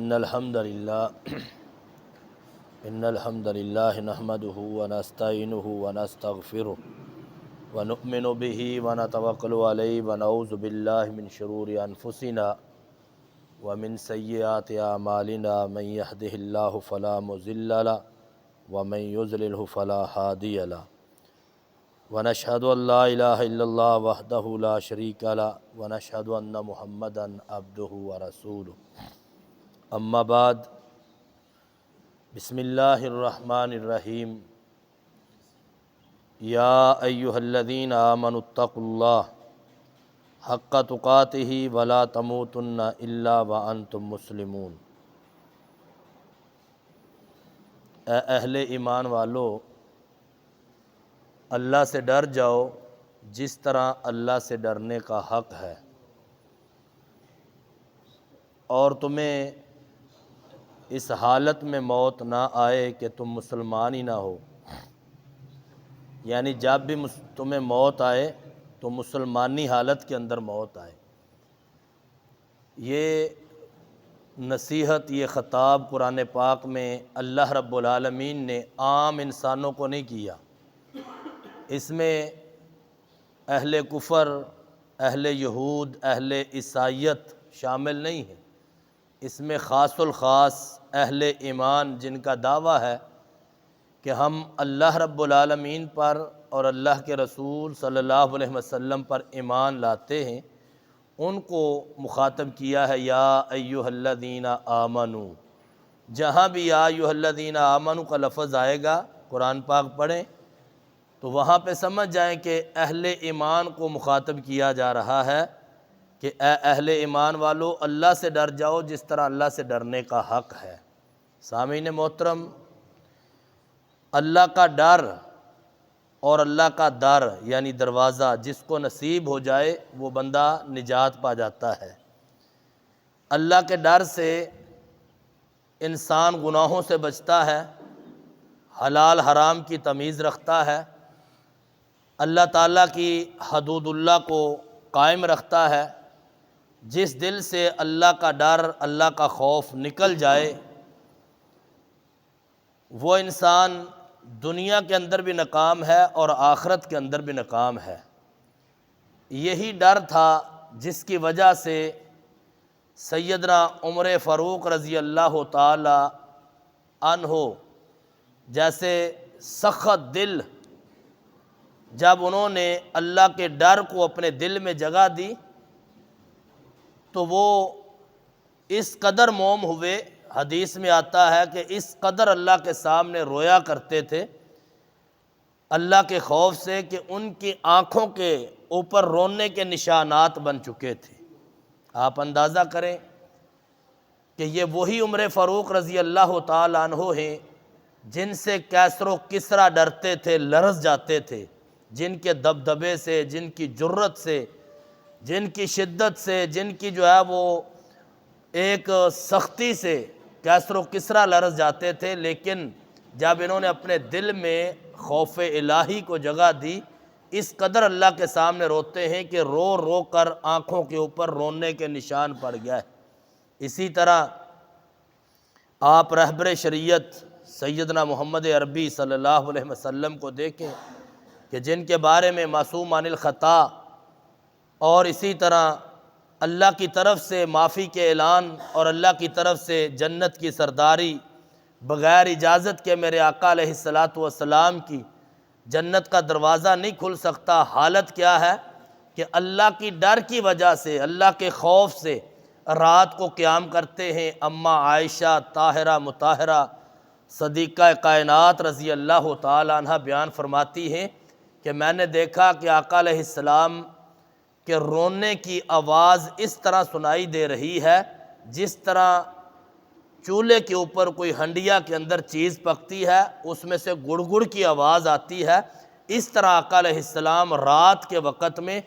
إن الحمد لله نحمده ونستعينه ونستغفره ونؤمن به ونتوكل عليه ونعوذ بالله من شرور أنفسنا ومن سيئات أعمالنا من يهده الله فلا مضل له ومن يضلل فلا هادي له ونشهد أن لا إله إلا الله وحده لا شريك له ونشهد أن محمدا عبده ورسوله اما بعد بسم اللہ الرحمن الرحیم یا ایہا الذین آمنوا اتقوا اللہ حق تقاتہ ولا تموتن الا وانتم مسلمون۔ اے اہل ایمان والو، اللہ سے ڈر جاؤ جس طرح اللہ سے ڈرنے کا حق ہے، اور تمہیں اس حالت میں موت نہ آئے کہ تم مسلمان ہی نہ ہو، یعنی جب بھی تمہیں موت آئے تو مسلمانی حالت کے اندر موت آئے۔ یہ نصیحت، یہ خطاب قرآن پاک میں اللہ رب العالمین نے عام انسانوں کو نہیں کیا، اس میں اہل کفر، اہل یہود، اہل عیسائیت شامل نہیں ہیں، اس میں خاص الخاص اہل ایمان جن کا دعویٰ ہے کہ ہم اللہ رب العالمین پر اور اللہ کے رسول صلی اللہ علیہ وسلم پر ایمان لاتے ہیں، ان کو مخاطب کیا ہے یا ایہا الذین آمنو۔ جہاں بھی یا ایہا الذین آمنو کا لفظ آئے گا قرآن پاک پڑھیں تو وہاں پہ سمجھ جائیں کہ اہل ایمان کو مخاطب کیا جا رہا ہے کہ اے اہل ایمان والو، اللہ سے ڈر جاؤ جس طرح اللہ سے ڈرنے کا حق ہے۔ سامعین محترم، اللہ کا ڈر اور اللہ کا در یعنی دروازہ جس کو نصیب ہو جائے وہ بندہ نجات پا جاتا ہے۔ اللہ کے ڈر سے انسان گناہوں سے بچتا ہے، حلال حرام کی تمیز رکھتا ہے، اللہ تعالیٰ کی حدود اللہ کو قائم رکھتا ہے۔ جس دل سے اللہ کا ڈر، اللہ کا خوف نکل جائے وہ انسان دنیا کے اندر بھی ناکام ہے اور آخرت کے اندر بھی ناکام ہے۔ یہی ڈر تھا جس کی وجہ سے سیدنا عمر فاروق رضی اللہ تعالی عنہ جیسے سخت دل، جب انہوں نے اللہ کے ڈر کو اپنے دل میں جگہ دی تو وہ اس قدر موم ہوئے، حدیث میں آتا ہے کہ اس قدر اللہ کے سامنے رویا کرتے تھے اللہ کے خوف سے کہ ان کی آنکھوں کے اوپر رونے کے نشانات بن چکے تھے۔ آپ اندازہ کریں کہ یہ وہی عمر فاروق رضی اللہ تعالی عنہ ہیں جن سے کیسر و کسریٰ ڈرتے تھے، لرز جاتے تھے، جن کے دبدبے سے، جن کی جرت سے، جن کی شدت سے، جن کی جو ہے وہ ایک سختی سے کیسر و کسریٰ لرز جاتے تھے، لیکن جب انہوں نے اپنے دل میں خوف الہی کو جگہ دی، اس قدر اللہ کے سامنے روتے ہیں کہ رو رو کر آنکھوں کے اوپر رونے کے نشان پڑ گیا ہے۔ اسی طرح آپ رہبر شریعت سیدنا محمد عربی صلی اللہ علیہ وسلم کو دیکھیں کہ جن کے بارے میں معصوم عن الخطا اور اسی طرح اللہ کی طرف سے معافی کے اعلان اور اللہ کی طرف سے جنت کی سرداری بغیر اجازت کے میرے آقا علیہ السلام کی جنت کا دروازہ نہیں کھل سکتا۔ حالت کیا ہے کہ اللہ کی ڈر کی وجہ سے، اللہ کے خوف سے رات کو قیام کرتے ہیں۔ اماں عائشہ طاہرہ مطہرہ صدیقہ کائنات رضی اللہ تعالی عنہ بیان فرماتی ہیں کہ میں نے دیکھا کہ آقا علیہ السلام کہ رونے کی آواز اس طرح سنائی دے رہی ہے جس طرح چولہے کے اوپر کوئی ہنڈیا کے اندر چیز پکتی ہے، اس میں سے گڑ گڑ کی آواز آتی ہے۔ اس طرح آقا علیہ السلام رات کے وقت میں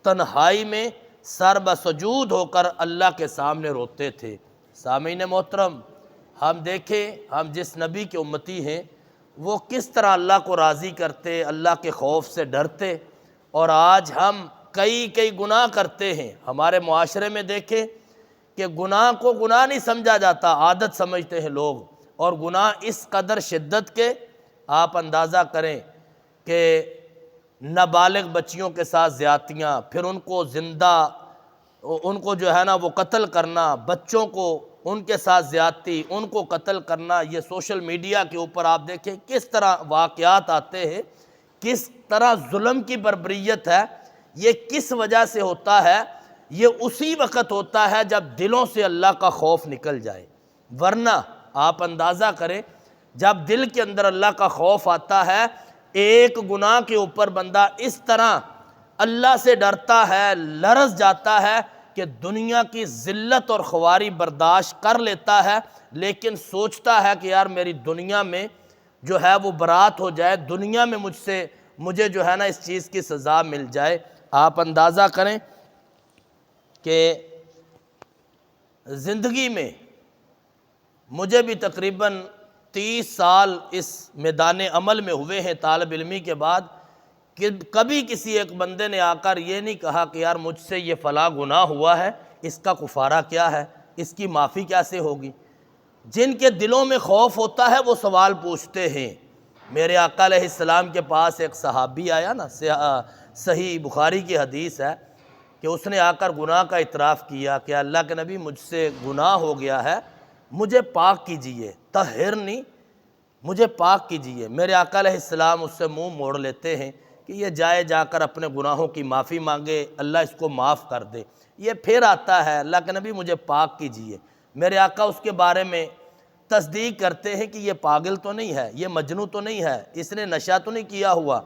تنہائی میں سر بسجود ہو کر اللہ کے سامنے روتے تھے۔ سامعین محترم، ہم دیکھیں ہم جس نبی کے امتی ہیں وہ کس طرح اللہ کو راضی کرتے، اللہ کے خوف سے ڈرتے، اور آج ہم کئی گناہ کرتے ہیں۔ ہمارے معاشرے میں دیکھیں کہ گناہ کو گناہ نہیں سمجھا جاتا، عادت سمجھتے ہیں لوگ، اور گناہ اس قدر شدت کے آپ اندازہ کریں کہ نابالغ بچیوں کے ساتھ زیادتیاں، پھر ان کو زندہ، ان کو جو ہے نا وہ قتل کرنا، بچوں کو ان کے ساتھ زیادتی، ان کو قتل کرنا، یہ سوشل میڈیا کے اوپر آپ دیکھیں کس طرح واقعات آتے ہیں، کس طرح ظلم کی بربریت ہے۔ یہ کس وجہ سے ہوتا ہے؟ یہ اسی وقت ہوتا ہے جب دلوں سے اللہ کا خوف نکل جائے، ورنہ آپ اندازہ کریں جب دل کے اندر اللہ کا خوف آتا ہے، ایک گناہ کے اوپر بندہ اس طرح اللہ سے ڈرتا ہے، لرز جاتا ہے کہ دنیا کی ذلت اور خواری برداشت کر لیتا ہے، لیکن سوچتا ہے کہ یار میری دنیا میں جو ہے وہ برات ہو جائے، دنیا میں مجھے جو ہے نا اس چیز کی سزا مل جائے۔ آپ اندازہ کریں کہ زندگی میں مجھے بھی تقریباً 30 سال اس میدان عمل میں ہوئے ہیں طالب علمی کے بعد، کہ کبھی کسی ایک بندے نے آ کر یہ نہیں کہا کہ یار مجھ سے یہ فلاں گناہ ہوا ہے، اس کا کفارہ کیا ہے، اس کی معافی کیسے ہوگی۔ جن کے دلوں میں خوف ہوتا ہے وہ سوال پوچھتے ہیں۔ میرے آقا علیہ السلام کے پاس ایک صحابی آیا نا، صحیح بخاری کی حدیث ہے کہ اس نے آ کر گناہ کا اعتراف کیا کہ اللہ کے نبی مجھ سے گناہ ہو گیا ہے، مجھے پاک کیجئے، طہرنی، مجھے پاک کیجئے۔ میرے آقا علیہ السلام اس سے منہ موڑ لیتے ہیں کہ یہ جا کر اپنے گناہوں کی معافی مانگے، اللہ اس کو معاف کر دے۔ یہ پھر آتا ہے اللہ کے نبی مجھے پاک کیجئے۔ میرے آقا اس کے بارے میں تصدیق کرتے ہیں کہ یہ پاگل تو نہیں ہے، یہ مجنوں تو نہیں ہے، اس نے نشہ تو نہیں کیا ہوا،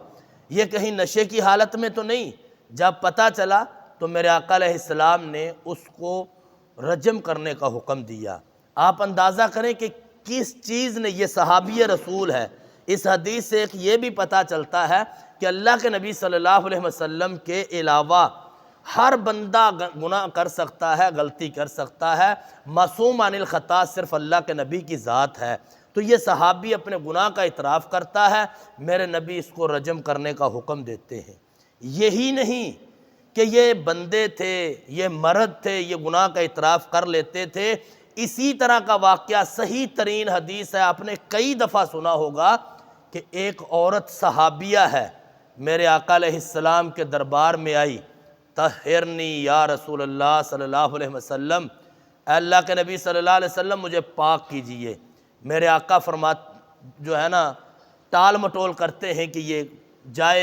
یہ کہیں نشے کی حالت میں تو نہیں۔ جب پتہ چلا تو میرے آقا علیہ السلام نے اس کو رجم کرنے کا حکم دیا۔ آپ اندازہ کریں کہ کس چیز نے، یہ صحابی رسول ہے۔ اس حدیث سے ایک یہ بھی پتہ چلتا ہے کہ اللہ کے نبی صلی اللہ علیہ وسلم کے علاوہ ہر بندہ گناہ کر سکتا ہے، غلطی کر سکتا ہے، معصوم عن الخطا صرف اللہ کے نبی کی ذات ہے۔ تو یہ صحابی اپنے گناہ کا اعتراف کرتا ہے، میرے نبی اس کو رجم کرنے کا حکم دیتے ہیں۔ یہی نہیں کہ یہ بندے تھے، یہ مرد تھے، یہ گناہ کا اعتراف کر لیتے تھے۔ اسی طرح کا واقعہ صحیح ترین حدیث ہے، آپ نے کئی دفعہ سنا ہوگا کہ ایک عورت صحابیہ ہے، میرے آقا علیہ السلام کے دربار میں آئی، طہرنی یا رسول اللہ صلی اللہ علیہ وسلم، اے اللہ کے نبی صلی اللہ علیہ وسلم مجھے پاک کیجئے۔ میرے آقا جو ہے نا ٹال مٹول کرتے ہیں کہ یہ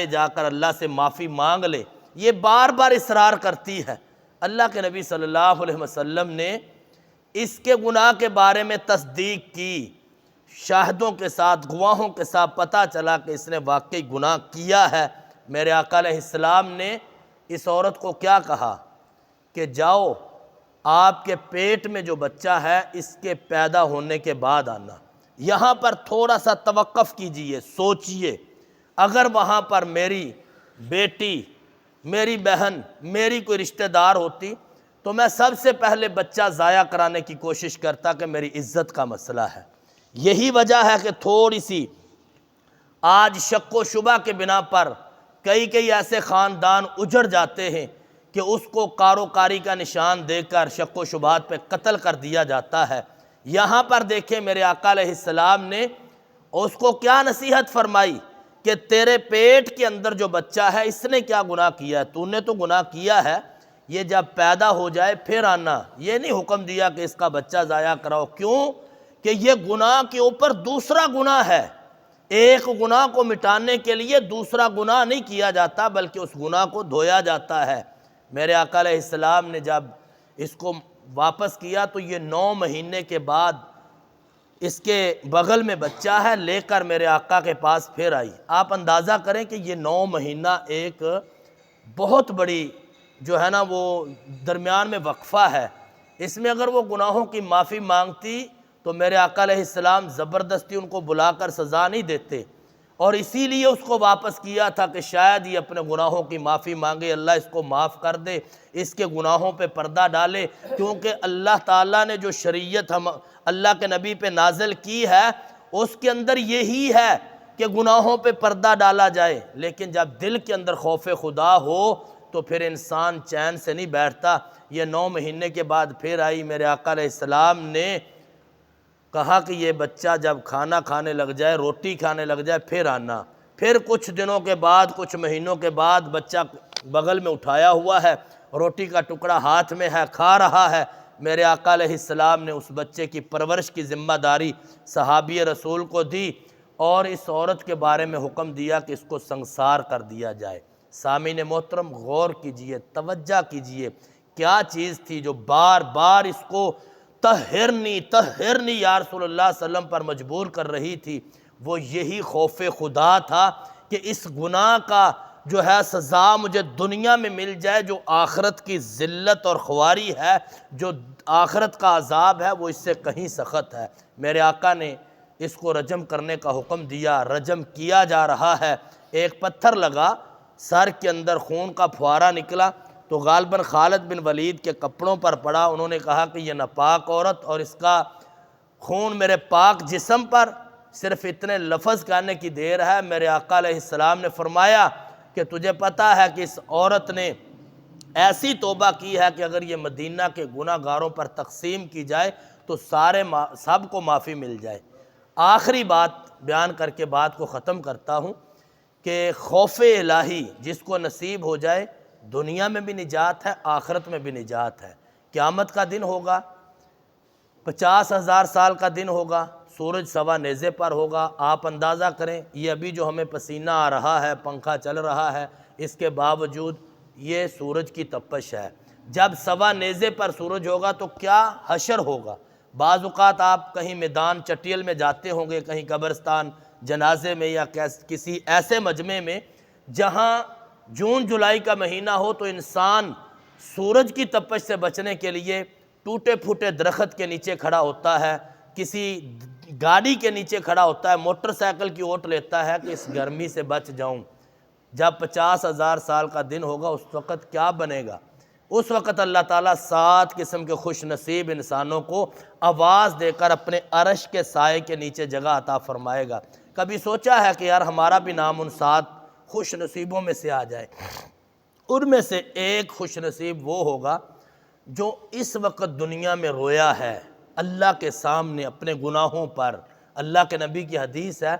جا کر اللہ سے معافی مانگ لے، یہ بار بار اصرار کرتی ہے۔ اللہ کے نبی صلی اللہ علیہ وسلم نے اس کے گناہ کے بارے میں تصدیق کی، شاہدوں کے ساتھ، گواہوں کے ساتھ پتہ چلا کہ اس نے واقعی گناہ کیا ہے۔ میرے آقا علیہ السلام نے اس عورت کو کیا کہا کہ جاؤ، آپ کے پیٹ میں جو بچہ ہے اس کے پیدا ہونے کے بعد آنا۔ یہاں پر تھوڑا سا توقف کیجئے، سوچئے، اگر وہاں پر میری بیٹی، میری بہن، میری کوئی رشتہ دار ہوتی تو میں سب سے پہلے بچہ ضائع کرانے کی کوشش کرتا کہ میری عزت کا مسئلہ ہے۔ یہی وجہ ہے کہ تھوڑی سی آج شک و شبہ کے بنا پر کئی ایسے خاندان اجڑ جاتے ہیں کہ اس کو کاروکاری کا نشان دے کر شک و شبہات پہ قتل کر دیا جاتا ہے۔ یہاں پر دیکھیں میرے آقا علیہ السلام نے اس کو کیا نصیحت فرمائی کہ تیرے پیٹ کے اندر جو بچہ ہے اس نے کیا گناہ کیا ہے، تو نے تو گناہ کیا ہے، یہ جب پیدا ہو جائے پھر آنا۔ یہ نہیں حکم دیا کہ اس کا بچہ ضائع کراؤ، کیوں کہ یہ گناہ کے اوپر دوسرا گناہ ہے۔ ایک گناہ کو مٹانے کے لیے دوسرا گناہ نہیں کیا جاتا بلکہ اس گناہ کو دھویا جاتا ہے۔ میرے آقا علیہ السلام نے جب اس کو واپس کیا تو یہ 9 مہینے کے بعد اس کے بغل میں بچہ ہے، لے کر میرے آقا کے پاس پھر آئی۔ آپ اندازہ کریں کہ یہ 9 مہینہ ایک بہت بڑی جو ہے نا وہ درمیان میں وقفہ ہے۔ اس میں اگر وہ گناہوں کی معافی مانگتی تو میرے آقا علیہ السلام زبردستی ان کو بلا کر سزا نہیں دیتے، اور اسی لیے اس کو واپس کیا تھا کہ شاید یہ اپنے گناہوں کی معافی مانگے، اللہ اس کو معاف کر دے، اس کے گناہوں پہ پردہ ڈالے، کیونکہ اللہ تعالیٰ نے جو شریعت اللہ کے نبی پہ نازل کی ہے اس کے اندر یہی ہے کہ گناہوں پہ پردہ ڈالا جائے، لیکن جب دل کے اندر خوف خدا ہو تو پھر انسان چین سے نہیں بیٹھتا۔ یہ 9 مہینے کے بعد پھر آئی، میرے آقا علیہ السلام نے کہا کہ یہ بچہ جب کھانا کھانے لگ جائے، روٹی کھانے لگ جائے پھر آنا۔ پھر کچھ دنوں کے بعد، کچھ مہینوں کے بعد بچہ بغل میں اٹھایا ہوا ہے، روٹی کا ٹکڑا ہاتھ میں ہے، کھا رہا ہے۔ میرے آقا علیہ السلام نے اس بچے کی پرورش کی ذمہ داری صحابی رسول کو دی اور اس عورت کے بارے میں حکم دیا کہ اس کو سنسار کر دیا جائے۔ سامعین محترم، غور کیجئے، توجہ کیجئے، کیا چیز تھی جو بار بار اس کو طہرنی یا رسول اللہ صلی اللہ علیہ وسلم پر مجبور کر رہی تھی؟ وہ یہی خوف خدا تھا کہ اس گناہ کا جو ہے سزا مجھے دنیا میں مل جائے، جو آخرت کی ذلت اور خواری ہے، جو آخرت کا عذاب ہے، وہ اس سے کہیں سخت ہے۔ میرے آقا نے اس کو رجم کرنے کا حکم دیا، رجم کیا جا رہا ہے۔ ایک پتھر لگا، سر کے اندر خون کا پھوارا نکلا تو غالباً خالد بن ولید کے کپڑوں پر پڑا۔ انہوں نے کہا کہ یہ ناپاک عورت اور اس کا خون میرے پاک جسم پر، صرف اتنے لفظ کہنے کی دیر ہے۔ میرے آقا علیہ السلام نے فرمایا کہ تجھے پتہ ہے کہ اس عورت نے ایسی توبہ کی ہے کہ اگر یہ مدینہ کے گناہ گاروں پر تقسیم کی جائے تو سب کو معافی مل جائے۔ آخری بات بیان کر کے بات کو ختم کرتا ہوں کہ خوف الہی جس کو نصیب ہو جائے، دنیا میں بھی نجات ہے، آخرت میں بھی نجات ہے۔ قیامت کا دن ہوگا، 50,000 سال کا دن ہوگا، سورج سوا نیزے پر ہوگا۔ آپ اندازہ کریں، یہ ابھی جو ہمیں پسینہ آ رہا ہے، پنکھا چل رہا ہے، اس کے باوجود یہ سورج کی تپش ہے۔ جب سوا نیزے پر سورج ہوگا تو کیا حشر ہوگا۔ بعض اوقات آپ کہیں میدان چٹیل میں جاتے ہوں گے، کہیں قبرستان جنازے میں یا کسی ایسے مجمع میں جہاں جون جولائی کا مہینہ ہو، تو انسان سورج کی تپش سے بچنے کے لیے ٹوٹے پھوٹے درخت کے نیچے کھڑا ہوتا ہے، کسی گاڑی کے نیچے کھڑا ہوتا ہے، موٹر سائیکل کی اوٹ لیتا ہے کہ اس گرمی سے بچ جاؤں۔ جب 50,000 سال کا دن ہوگا اس وقت کیا بنے گا؟ اس وقت اللہ تعالیٰ 7 قسم کے خوش نصیب انسانوں کو آواز دے کر اپنے عرش کے سائے کے نیچے جگہ عطا فرمائے گا۔ کبھی سوچا ہے کہ یار ہمارا بھی نام ان 7 خوش نصیبوں میں سے آ جائے؟ ان میں سے ایک خوش نصیب وہ ہوگا جو اس وقت دنیا میں رویا ہے اللہ کے سامنے اپنے گناہوں پر۔ اللہ کے نبی کی حدیث ہے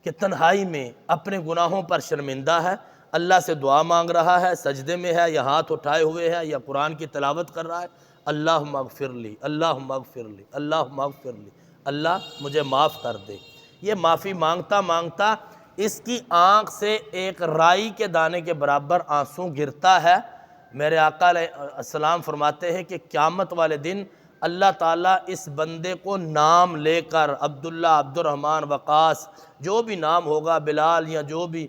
کہ تنہائی میں اپنے گناہوں پر شرمندہ ہے، اللہ سے دعا مانگ رہا ہے، سجدے میں ہے یا ہاتھ اٹھائے ہوئے ہے یا قرآن کی تلاوت کر رہا ہے، اللہم اغفر لی، اللہم اغفر لی، اللہم اغفر لی، اللہ مجھے معاف کر دے۔ یہ معافی مانگتا مانگتا اس کی آنکھ سے ایک رائی کے دانے کے برابر آنسو گرتا ہے۔ میرے آقا علیہ السلام فرماتے ہیں کہ قیامت والے دن اللہ تعالیٰ اس بندے کو نام لے کر، عبداللہ، عبد الرحمن، وقاص، جو بھی نام ہوگا، بلال یا جو بھی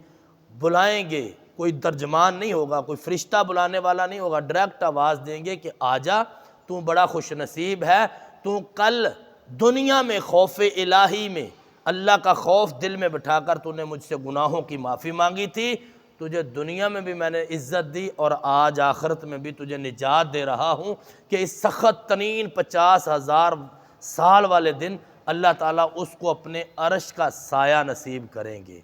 بلائیں گے، کوئی ترجمان نہیں ہوگا، کوئی فرشتہ بلانے والا نہیں ہوگا، ڈائریکٹ آواز دیں گے کہ آجا، تو بڑا خوش نصیب ہے، تو کل دنیا میں خوف الہی میں اللہ کا خوف دل میں بٹھا کر تو نے مجھ سے گناہوں کی معافی مانگی تھی، تجھے دنیا میں بھی میں نے عزت دی اور آج آخرت میں بھی تجھے نجات دے رہا ہوں کہ اس سخت ترین 50,000 سال والے دن اللہ تعالیٰ اس کو اپنے عرش کا سایہ نصیب کریں گے۔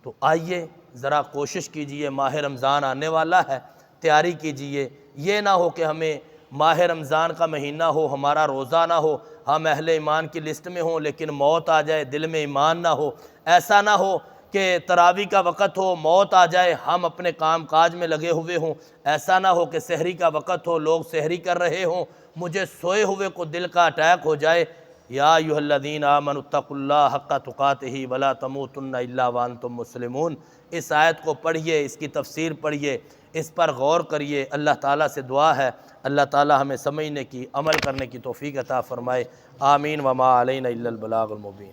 تو آئیے ذرا کوشش کیجئے، ماہ رمضان آنے والا ہے، تیاری کیجئے۔ یہ نہ ہو کہ ہمیں ماہ رمضان کا مہینہ ہو، ہمارا روزہ نہ ہو، ہم اہل ایمان کی لسٹ میں ہوں لیکن موت آ جائے، دل میں ایمان نہ ہو۔ ایسا نہ ہو کہ تراویح کا وقت ہو، موت آ جائے، ہم اپنے کام کاج میں لگے ہوئے ہوں۔ ایسا نہ ہو کہ سحری کا وقت ہو، لوگ سحری کر رہے ہوں، مجھے سوئے ہوئے کو دل کا اٹیک ہو جائے۔ یا ایھا الذین آمنوا اتقوا اللہ حق تقاتہ ولا تموتن الا وانتم مسلمون۔ اس آیت کو پڑھیے، اس کی تفسیر پڑھیے، اس پر غور کریے۔ اللہ تعالیٰ سے دعا ہے اللہ تعالیٰ ہمیں سمجھنے کی، عمل کرنے کی توفیق عطا فرمائے۔ آمین۔ وما علینا الا البلاغ المبین۔